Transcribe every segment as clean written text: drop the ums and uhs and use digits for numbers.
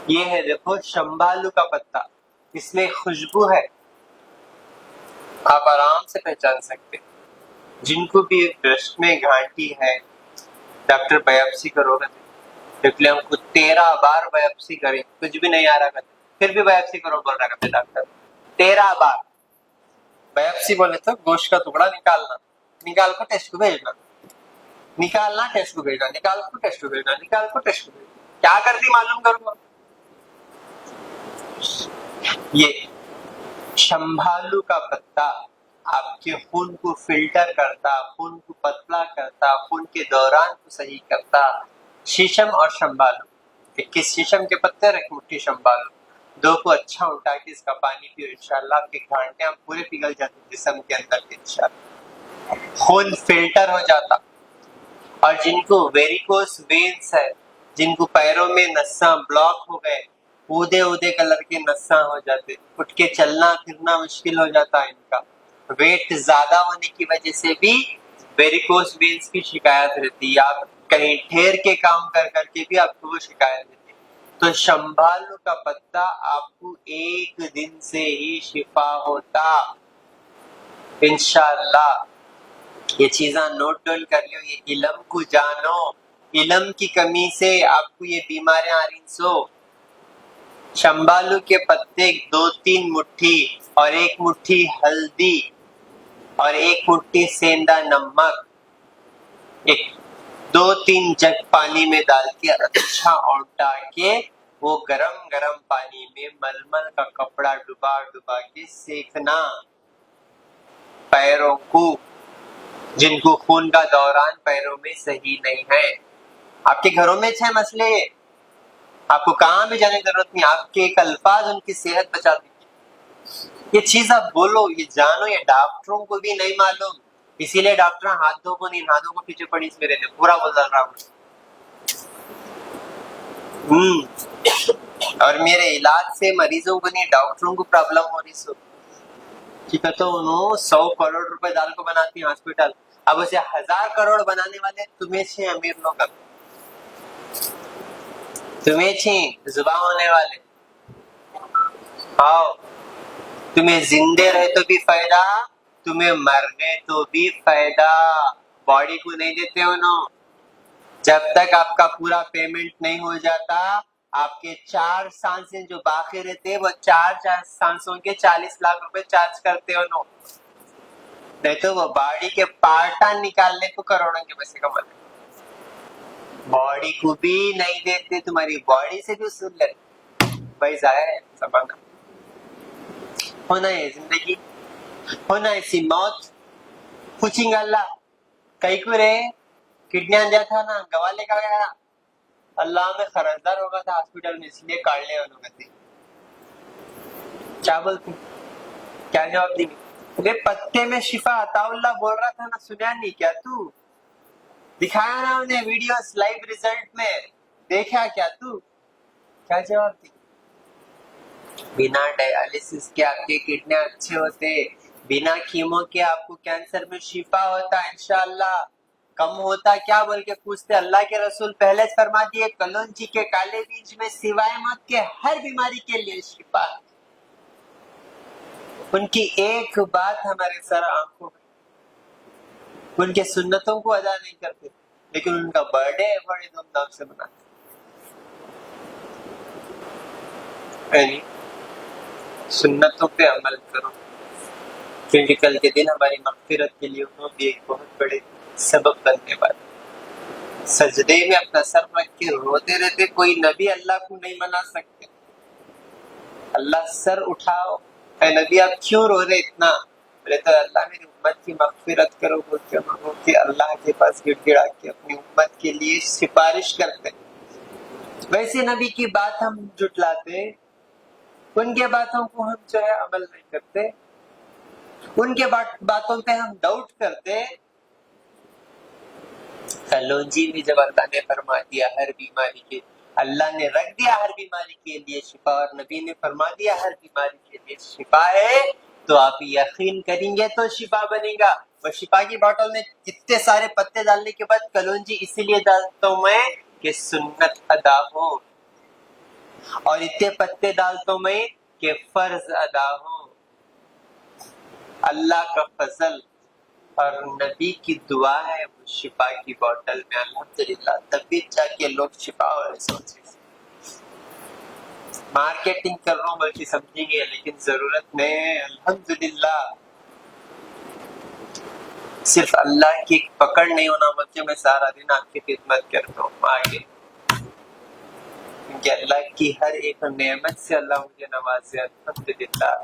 ये है देखो शंबालू का पत्ता, इसमें खुशबू है, आप आराम से पहचान सकते हैं। जिनको भी ब्रेस्ट में घाटी है, डॉक्टर बायोप्सी करोगे, इसलिए हमको 13 बार बायोप्सी करें, कुछ भी नहीं आ रहा करते, फिर भी बायोप्सी करो बोल रहा करते डॉक्टर। 13 बार बायोप्सी बोले तो गोश्त का टुकड़ा निकालना, निकाल को टेस्ट को भेजना, निकालना टेस्ट को भेजना, निकाल को टेस्ट को भेजना, निकाल को टेस्ट को भेजना। क्या करती मालूम करूंगा। ये शंभालू का पत्ता आपके खून को फिल्टर करता, खून को पतला करता, खून के दौरान को सही करता। शीशम और शंभालू, 21 शीशम के पत्ते और एक मुट्ठी शंभालू, दो को अच्छा उल्टा के इसका पानी पियो, इंशाल्लाह आपके घाटियां पूरे पिघल जाते जिस्म के अंदर के, इंशाल्लाह खून फिल्टर हो जाता। और जिनको वेरिकोस वेन्स है, जिनको पैरों में नसा ब्लॉक हो गए, ऊदे ऊदे कलर के नसा हो जाते, उठ के चलना फिरना मुश्किल हो जाता है इनका, वेट ज्यादा होने की वजह से भी वेरिकोस वेन्स की शिकायत रहती है, आप कहीं ठहर के काम कर करके भी आपको वो शिकायत रहती है। तो शंभालू का पत्ता आपको एक दिन से ही शिफा होता इंशाअल्लाह। ये चीज़ा नोट डाउन कर लो, ये इल्म को जानो, इल्म की कमी से आपको ये बीमारियां आ रही। सो शंबालू के पत्ते 2-3 मुट्ठी और 1 मुट्ठी हल्दी और 1 मुट्ठी सेंधा नमक, एक 2-3 जग पानी में डाल के अच्छा उल्टा के वो गरम गरम पानी में मलमल का कपड़ा डुबा डुबा के सेकना पैरों को, जिनको खून का दौरान पैरों में सही नहीं है। आपके घरों में 6 मसले, आपको कहां भी जाने की जरूरत नहीं, आपके एक अल्फाज उनकी सेहत बचा देंगे। ये चीज आप बोलो, ये जानो, ये डॉक्टरों को भी नहीं मालूम, इसीलिए डॉक्टर हाथों को नहीं, हाथों को पीछे पड़ी इसमें रहते, पूरा बोल रहा हूँ। और मेरे इलाज से मरीजों को नहीं, डॉक्टरों को प्रॉब्लम हो रही। सो तो उन्होंने 100 करोड़ रुपए डाल को बनाती हॉस्पिटल, अब उसे 1000 करोड़ बनाने वाले तुम्हें छे अमीर लोग, तुम्हें छे जुबा होने वाले। आओ, तुम्हें जिंदे रहे तो भी फायदा, तुम्हें मर गए तो भी फायदा, बॉडी को नहीं देते हो नो। जब तक आपका पूरा पेमेंट नहीं हो जाता, आपके 4 सांसें जो बाकी रहते हैं वो 4 सांसों के 40 लाख रुपए चार्ज करते हो नो। नहीं तो वो बॉडी के पार्टा निकालने को करोड़ों के पैसे कमाते, बॉडी को भी नहीं देते, तुम्हारी बॉडी से भी सुन ले भाई, जाया है सबका। होना है जिंदगी, होना ऐसी मौत, पूछेंगे अल्लाह कई को रे किडनी दिया था ना, गवा लेकर गया, अल्लाह में खरजदार होगा था हॉस्पिटल में, इसलिए काट लिया उन्होंने। क्या बोलती, क्या जवाब देंगे? वे पत्ते में शिफा अताउल्लाह बोल रहा था ना, सुना नहीं क्या तू? दिखाया ना उन्हें वीडियोस लाइव रिजल्ट में, देखा क्या तू? क्या जवाब दी? बिना डायलिसिस के आपके किडनी अच्छे होते, बिना कीमो के आपको कैंसर में शिफा होता इंशाअल्लाह। कम होता क्या बोल के पूछते, अल्लाह के रसूल पहले फरमा दिए कलौंजी के काले बीज में सिवाय मौत के हर बीमारी के लिए शिफा। उनकी एक बात हमारे सर आंखों में, उनके सुन्नतों को अदा नहीं करते, लेकिन उनका बर्थडे बड़े धूमधाम से मनाते। सुन्नतों पे अमल करो, क्योंकि कल के दिन हमारी मग़फ़िरत के लिए वो भी एक बहुत बड़े सबब बनने वाले। सजदे में अपना सर रख के रोते रहते, कोई नबी अल्लाह को नहीं मना सकते। अल्लाह सर उठाओ, ऐ नबी आप क्यों रो रहे इतना? बोले तो अल्लाह मेरी उम्मत की मग़फ़िरत करो, बोलते मांगो कि अल्लाह के पास गिड़गिड़ा के अपनी उम्मत के लिए सिफारिश करते। वैसे नबी की बात हम जुटलाते, उनके बातों को हम जो है अमल नहीं करते, उनके बातों पे हम डाउट करते। कलौंजी भी जब अल्लाह ने फरमा दिया हर बीमारी के, अल्लाह ने रख दिया हर बीमारी के लिए शिफा, और नबी ने फरमा दिया हर बीमारी के लिए शिफा है, तो आप यकीन करेंगे तो शिफा बनेगा। और शिफा की बोतल में इतने सारे पत्ते डालने के बाद कलौंजी इसीलिए डालता हूं मैं कि सुन्नत अदा हो। और इतने पत्ते डालता हूं मैं कि फर्ज अदा हो। अल्लाह का फजल और नबी की दुआ है वो शिफा की बोतल में, अल्हम्दुलिल्लाह। तभी जाके लोग शिफा हो रहे सोचे। मार्केटिंग कर रहा हूँ बल्कि समझेंगे, लेकिन जरूरत नहीं है। अल्हम्दुलिल्लाह, सिर्फ अल्लाह की पकड़ नहीं होना बल्कि मैं सारा दिन आपकी खिदमत करता हूँ आगे, क्योंकि अल्लाह की हर एक नेमत से अल्लाह मुझे नवाजे। अल्हम्दुलिल्लाह,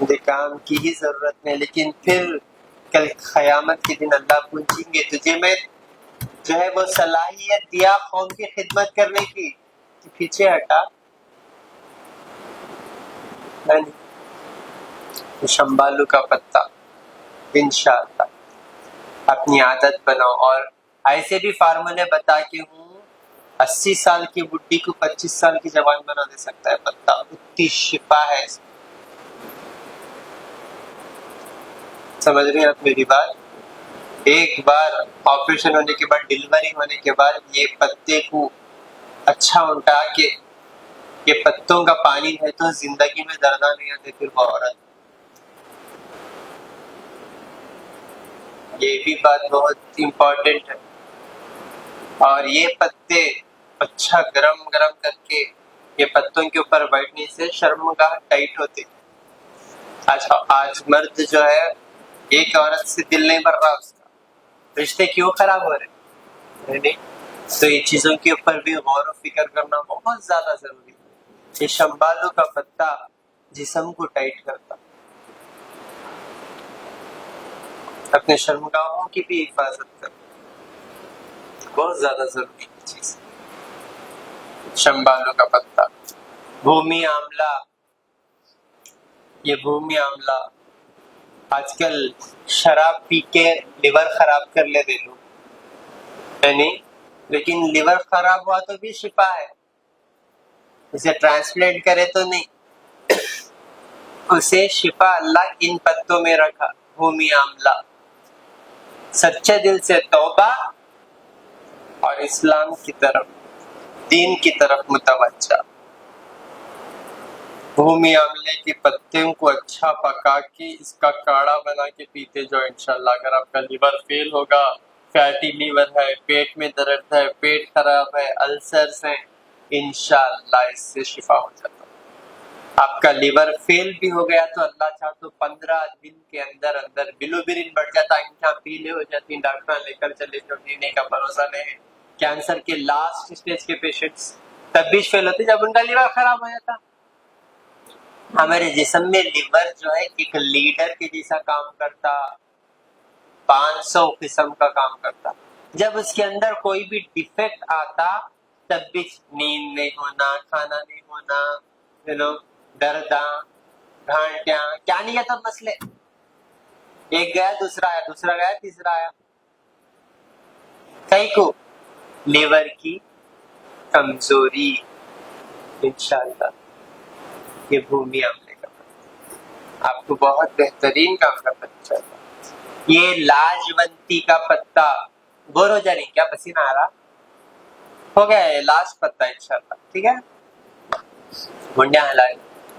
मुझे काम की ही जरूरत नहीं, लेकिन फिर कल क़यामत के दिन अल्लाह पूछेंगे तुझे मैं जो है वो सलाहियत दिया कौम की खिदमत करने की, तो पीछे हटा। शंबालू का पत्ता इंशाअल्लाह अपनी आदत बनाओ। और ऐसे भी फार्मूले बता के हूँ, 80 साल की बुढ़ी को 25 साल की जवान बना दे सकता है पत्ता, उतनी शिफा है। समझ रहे हैं आप मेरी बात? एक बार ऑपरेशन होने के बाद, डिलीवरी होने के बाद ये पत्ते को अच्छा उल्टा के, ये पत्तों का पानी है तो जिंदगी में दर्दा नहीं आते फिर वो औरत। ये भी बात बहुत इम्पोर्टेंट है। और ये पत्ते अच्छा गरम गरम करके ये पत्तों के ऊपर बैठने से शर्मगाह टाइट होती। आज मर्द जो है एक औरत से दिल नहीं भर रहा, उसका रिश्ते क्यों खराब हो रहे? नहीं, तो ये चीजों के ऊपर भी गौर और फिक्र करना बहुत ज्यादा जरूरी है। ये शंबालू का पत्ता जिस्म को टाइट करता, अपने शर्मगाहों की भी हिफाजत करता, बहुत ज्यादा जरूरी चीज। शंबालू का पत्ता, भूमि आंवला, ये भूमि आंवला आजकल शराब पी के लिवर खराब कर लेते लोग, है नहीं? लेकिन लिवर खराब हुआ तो भी शिफा है, उसे ट्रांसप्लेंट करे तो नहीं, उसे शिफा अल्लाह इन पत्तों में रखा। भूमि आंवला, सच्चे दिल से तौबा और इस्लाम की तरफ, दीन की तरफ मुतवज्जा। भूमि आंवले के पत्तों को अच्छा पका के इसका काढ़ा बना के पीते जो, इंशाल्लाह अगर आपका लिवर फेल होगा, फैटी लीवर है, पेट में दर्द है, पेट खराब है, अल्सर्स हैं, इंशाल्लाह इससे शिफा हो जाता है। आपका लिवर फेल भी हो गया तो अल्लाह चाहे तो 15 दिन के अंदर अंदर बिलोबिरिन बढ़ जाता, आंखें पीले हो जाती, डॉक्टर लेकर चले जो जीने का भरोसा नहीं है। कैंसर के लास्ट स्टेज के पेशेंट्स तब भी फेल होते जब उनका लिवर खराब हो जाता। हमारे जिस्म में लिवर जो है एक लीडर के जैसा काम करता, 500 किस्म का काम करता। जब उसके अंदर कोई भी डिफेक्ट आता तब भी नींद नहीं होना, खाना नहीं होना, दर्दा, घाटियां, क्या नहीं आता मसले। एक गया दूसरा आया, दूसरा गया तीसरा आया। कई को लिवर की कमजोरी, इंशाल्लाह ये भूमि आंवले का आपको बहुत बेहतरीन काम करना चाहिए। ये लाजवंती का पत्ता, बोर हो जा रही क्या? पसीना आ रहा? हो गया है लास्ट पत्ता इंशाल्लाह, ठीक है। मुंडिया हिलाए,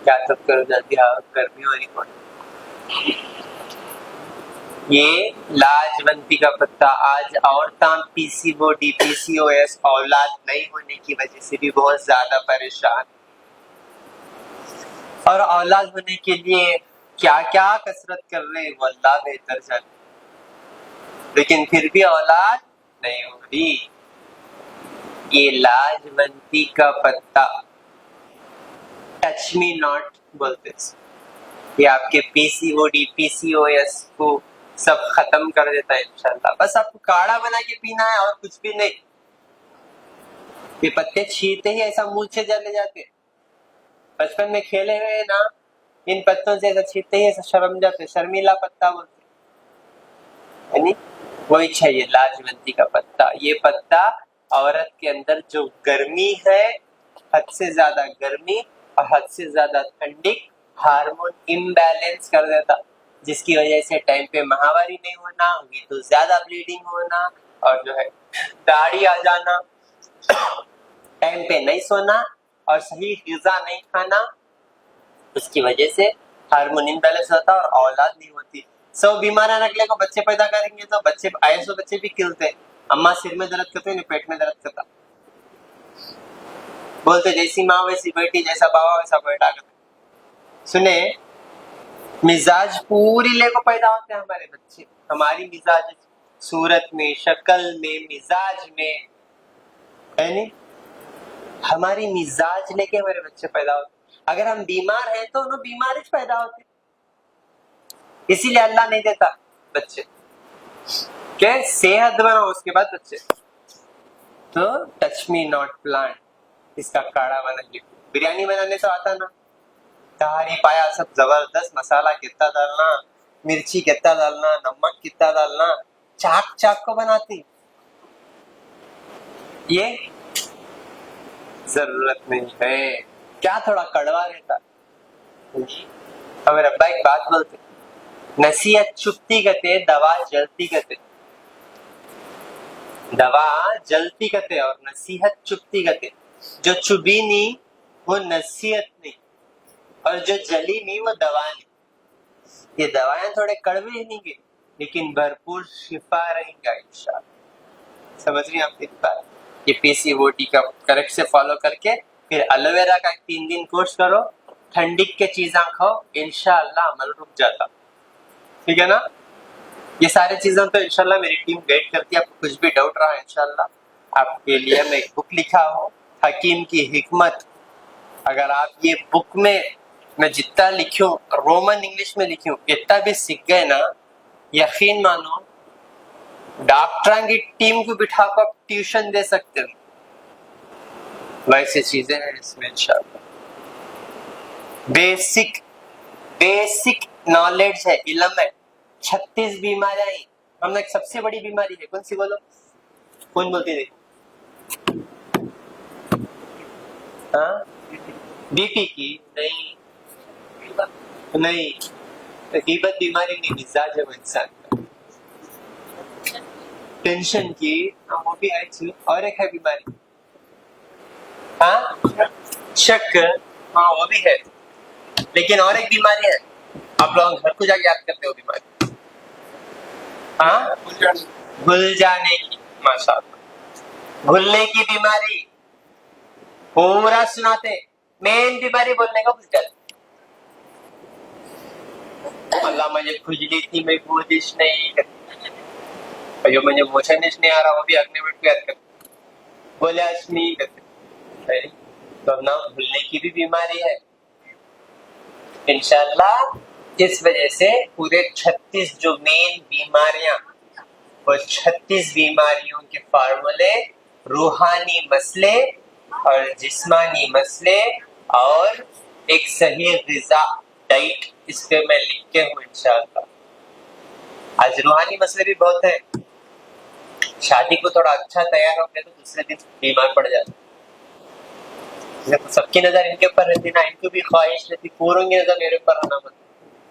क्या तब करो जल्दी, गर्मी हो रही है। ये लाजवंती का पत्ता आज औरतां पीसीओडी, पीसीओएस औलाद नहीं होने की वजह से भी बहुत ज्यादा परेशान, और औलाद होने के लिए क्या क्या कसरत कर रहे हैं वो अल्लाह बेहतर जाने, लेकिन फिर भी औलाद नहीं हो रही। ये लाजवंती का पत्ता, टच मी नॉट बोलते, ये आपके पीसीओडी, पीसीओएस को सब खत्म कर देता है इंशाल्लाह। बस आपको काढ़ा बना के पीना है और कुछ भी नहीं। ये पत्ते छीलते ही ऐसा मुंह से जले जाते, बचपन में खेले हुए ना, इन पत्तों से ऐसा छीलते ही ऐसा शर्म जाते, शर्मीला पत्ता बोलते, यानी वही चाहिए लाजवंती का पत्ता। ये पत्ता औरत के अंदर जो गर्मी है, हद से ज्यादा गर्मी और हद से ज्यादा ठंडी, हार्मोन इम्बैलेंस कर देता, जिसकी वजह से टाइम पे माहवारी नहीं होना, हुई तो ज्यादा ब्लीडिंग होना, और जो है दाढ़ी आ जाना, टाइम पे नहीं सोना और सही ग़िज़ा नहीं खाना, उसकी वजह से हार्मोन इम्बैलेंस होता है और औलाद नहीं होती। 100 बीमार नकले को बच्चे पैदा करेंगे तो बच्चे आए 100 बच्चे भी खिलते हैं। अम्मा सिर में दर्द करते हैं, पेट में दर्द करता, बोलते जैसी माँ वैसी बेटी, जैसा बाबा वैसा बेटा। सुने, मिजाज पूरी लेको पैदा होते हैं हमारे बच्चे। हमारी मिजाज सूरत में, शक्ल में, मिजाज में, है नहीं, हमारी मिजाज लेके हमारे बच्चे पैदा होते। अगर हम बीमार हैं तो उन्हें बीमार ही पैदा होते, इसीलिए अल्लाह नहीं देता बच्चे के सेहत बनाओ उसके बाद बच्चे। तो टच मी नॉट प्लांट, इसका काढ़ा बना के बिरयानी बनाने तो आता ना, तहारी पाया सब जबरदस्त, मसाला कितना डालना, मिर्ची कितना डालना, नमक कितना डालना, चाक चाक को बनाती, ये जरूरत नहीं है। क्या थोड़ा कड़वा रहता। हमारे अब्बा एक बात बोलते, नसीहत चुपती कहते, दवा जलती कहते। दवा जलती कहते और नसीहत चुपती कहते। जो चुभी नहीं वो नसीहत नहीं, और जो जली नहीं वो दवा नहीं। ये दवाएं थोड़े कड़वे रहेंगे लेकिन भरपूर शिफा रहेगा इंशाअल्लाह। समझ रही हैं आप? एक बार ये पीसीओडी का करेक्ट से फॉलो करके फिर एलोवेरा का 3 दिन कोर्स करो, ठंडी के चीज़ां खाओ, इंशाअल्लाह अमल रुक जाता। ठीक है ना? ये सारी चीजें तो इंशाल्लाह मेरी टीम गाइड करती है। आपको कुछ भी डाउट रहा इंशाल्लाह आपके लिए मैं एक बुक लिखा हूँ, हकीम की हिकमत। अगर आप ये बुक में मैं जितना लिखूं, रोमन इंग्लिश में लिखूं, इतना भी सीख गए ना, यकीन मानो डॉक्टर की टीम को बिठा कर आप ट्यूशन दे सकते हो। वैसे चीजें हैं इसमें इंशाल्लाह। बेसिक नॉलेज है, इल्म है। 36 बीमारियां हैं। हमने एक सबसे बड़ी बीमारी है, कौन सी बोलो? कौन बोलती देखो? हाँ, बीपी की? नहीं नहीं, गीबत बीमारी नहीं, मिजाज है वो इंसान का। टेंशन की? हाँ, वो भी है। और एक है बीमारी, हाँ, शक, हाँ वो भी है। लेकिन और एक बीमारी है, आप लोग घर को जाके याद करते हो बीमारी, हाँ, भूल जाने की। माशाअल्लाह, भूलने की बीमारी पूरा सुनाते। मेन बीमारी बोलने का भूल जाते। अल्लाह मुझे खुजली थी, मैं कोशिश नहीं करती, अयो मुझे मोशनिश नहीं आ रहा, वो भी अगले मिनट को याद करते, बोले आज नहीं करते। तो ना भूलने की भी बीमारी है इंशाअल्लाह। इस वजह से पूरे 36 जो मेन बीमारियां, वो 36 बीमारियों के फार्मूले, रूहानी मसले और जिस्मानी मसले और एक सही ग़िज़ा डाइट, इस पे मैं लिख के हूँ इंशाअल्लाह। आज रूहानी मसले भी बहुत है। शादी को थोड़ा अच्छा तैयार हो गया तो दूसरे दिन बीमार पड़ जाते। सबकी नजर इनके ऊपर रहती ना, इनको भी ख्वाहिश रहती पूरों की नजर मेरे ऊपर रहना पड़ता।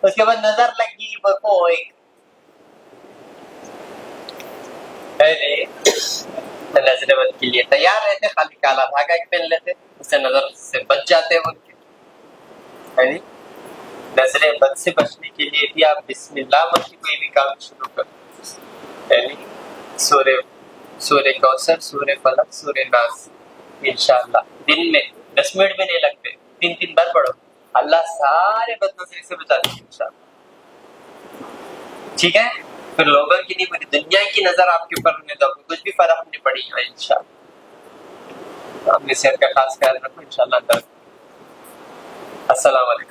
उसके बाद नजर लगी वो एक नजर बद के लिए तैयार रहते, खाली काला धागा एक पहन लेते, उससे नजर से बच जाते हैं उनके। नजरे बद से बचने के लिए भी आप बिस्मिल्लाह मत की कोई भी काम शुरू करो। सूर्य कौसर, सूर्य फलक, सूर्य नास, इंशाअल्लाह दिन में 10 मिनट भी नहीं लगते, 3 बार पढ़ो, अल्लाह सारे बदनजरी से बचा देगा इंशाअल्लाह। ठीक है? फिर लोगों की नहीं, पूरी दुनिया की नजर आपके ऊपर रहने दो, कुछ भी फर्क नहीं पड़ेगा इंशाअल्लाह। अपनी सेहत का खास ख्याल रखो इंशाअल्लाह। अस्सलाम वालेकुम।